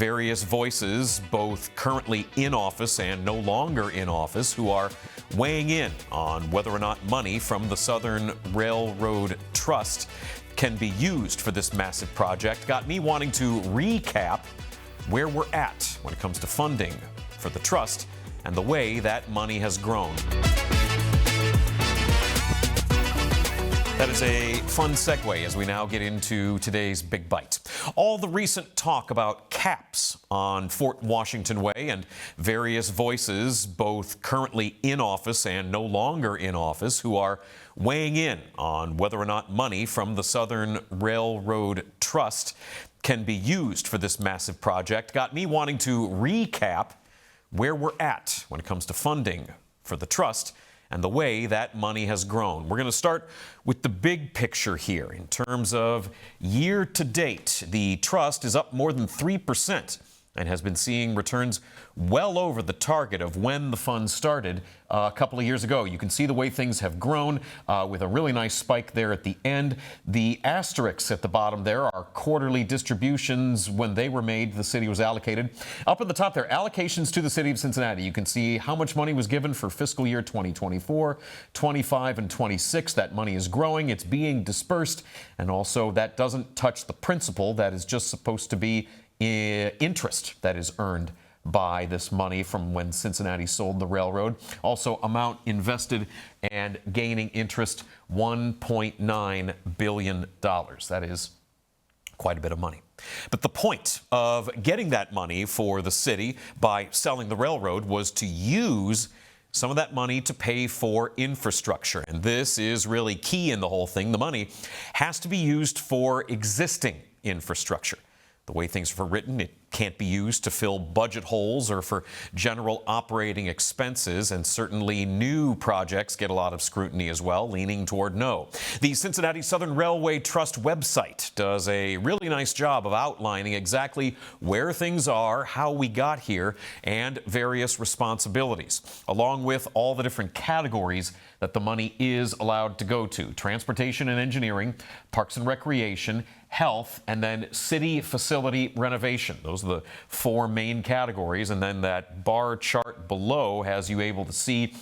various voices, both currently in office and no longer in office, who are weighing in on whether or not money from the Southern Railroad Trust can be used for this massive project, got me wanting to recap where we're at when it comes to funding for the trust and the way that money has grown. That is a fun segue as we now get into today's Big Bite. All the recent talk about caps on Fort Washington Way and various voices, both currently in office and no longer in office, who are weighing in on whether or not money from the Southern Railroad Trust can be used for this massive project, got me wanting to recap where we're at when it comes to funding for the trust and the way that money has grown. We're going to start with the big picture here. In terms of year to date, the trust is up more than 3% and has been seeing returns well over the target of when the fund started a couple of years ago. You can see the way things have grown with a really nice spike there at the end. The asterisks at the bottom there are quarterly distributions when they were made, the city was allocated. Up at the top there, allocations to the city of Cincinnati. You can see how much money was given for fiscal year 2024, 25, and 26. That money is growing, it's being dispersed, and also that doesn't touch the principal. That is just supposed to be interest that is earned by this money from when Cincinnati sold the railroad. Also, amount invested and gaining interest, $1.9 billion. That is quite a bit of money. But the point of getting that money for the city by selling the railroad was to use some of that money to pay for infrastructure. And this is really key in the whole thing. The money has to be used for existing infrastructure. The way things are written, it can't be used to fill budget holes or for general operating expenses, and certainly new projects get a lot of scrutiny as well, leaning toward no. The Cincinnati Southern Railway Trust website does a really nice job of outlining exactly where things are, how we got here, and various responsibilities, along with all the different categories that the money is allowed to go to: transportation and engineering, parks and recreation, health, and then city facility renovation. Those are the four main categories, and then that bar chart below has you able to see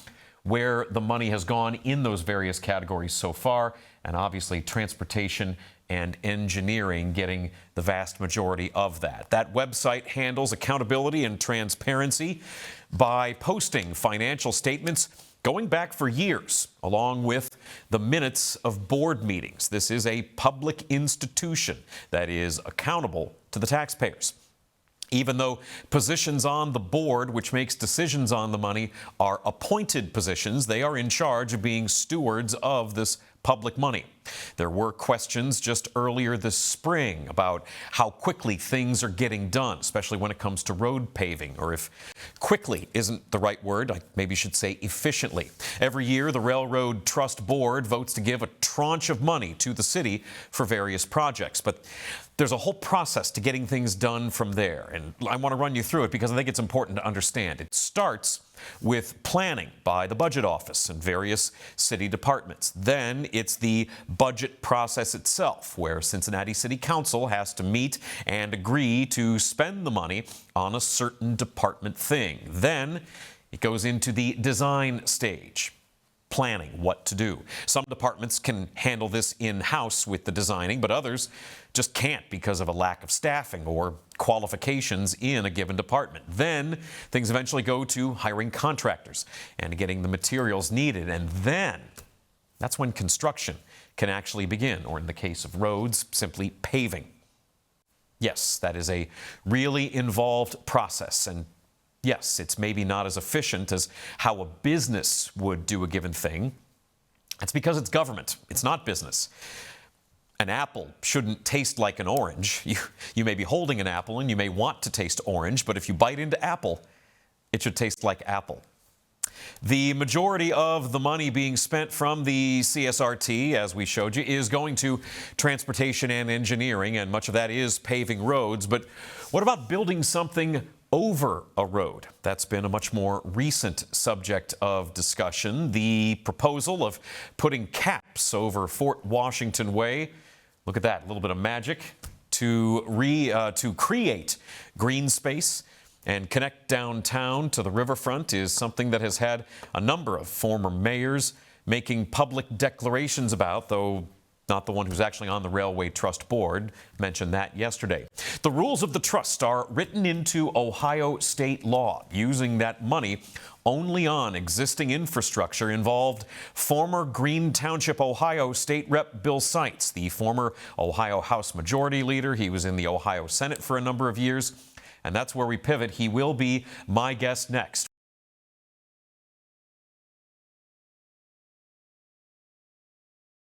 where the money has gone in those various categories so far, and obviously transportation and engineering getting the vast majority of that. That website handles accountability and transparency by posting financial statements going back for years, along with the minutes of board meetings. This is a public institution that is accountable to the taxpayers. Even though positions on the board, which makes decisions on the money, are appointed positions, they are in charge of being stewards of this public money. There were questions just earlier this spring about how quickly things are getting done, especially when it comes to road paving, or if quickly isn't the right word, I maybe should say efficiently. Every year, the Railroad Trust Board votes to give a tranche of money to the city for various projects, but there's a whole process to getting things done from there, and I want to run you through it because I think it's important to understand. It starts with planning by the budget office and various city departments. Then it's the budget process itself, where Cincinnati City Council has to meet and agree to spend the money on a certain department thing. Then it goes into the design stage, planning what to do. Some departments can handle this in-house with the designing, but others just can't because of a lack of staffing or qualifications in a given department. Then things eventually go to hiring contractors and getting the materials needed, and then that's when construction can actually begin, or in the case of roads, simply paving. Yes, that is a really involved process, and yes, it's maybe not as efficient as how a business would do a given thing. That's because it's government. It's not business. An apple shouldn't taste like an orange. You may be holding an apple and you may want to taste orange, but if you bite into apple, it should taste like apple. The majority of the money being spent from the CSRT, as we showed you, is going to transportation and engineering, and much of that is paving roads. But what about building something over a road? That's been a much more recent subject of discussion. The proposal of putting caps over Fort Washington Way. Look at that, a little bit of magic. to create green space and connect downtown to the riverfront is something that has had a number of former mayors making public declarations about, though not the one who's actually on the Railway Trust Board. Mentioned that yesterday. The rules of the trust are written into Ohio state law, using that money only on existing infrastructure involved former Green Township, Ohio State Rep Bill Seitz, the former Ohio House Majority Leader. He was in the Ohio Senate for a number of years, and that's where we pivot. He will be my guest next.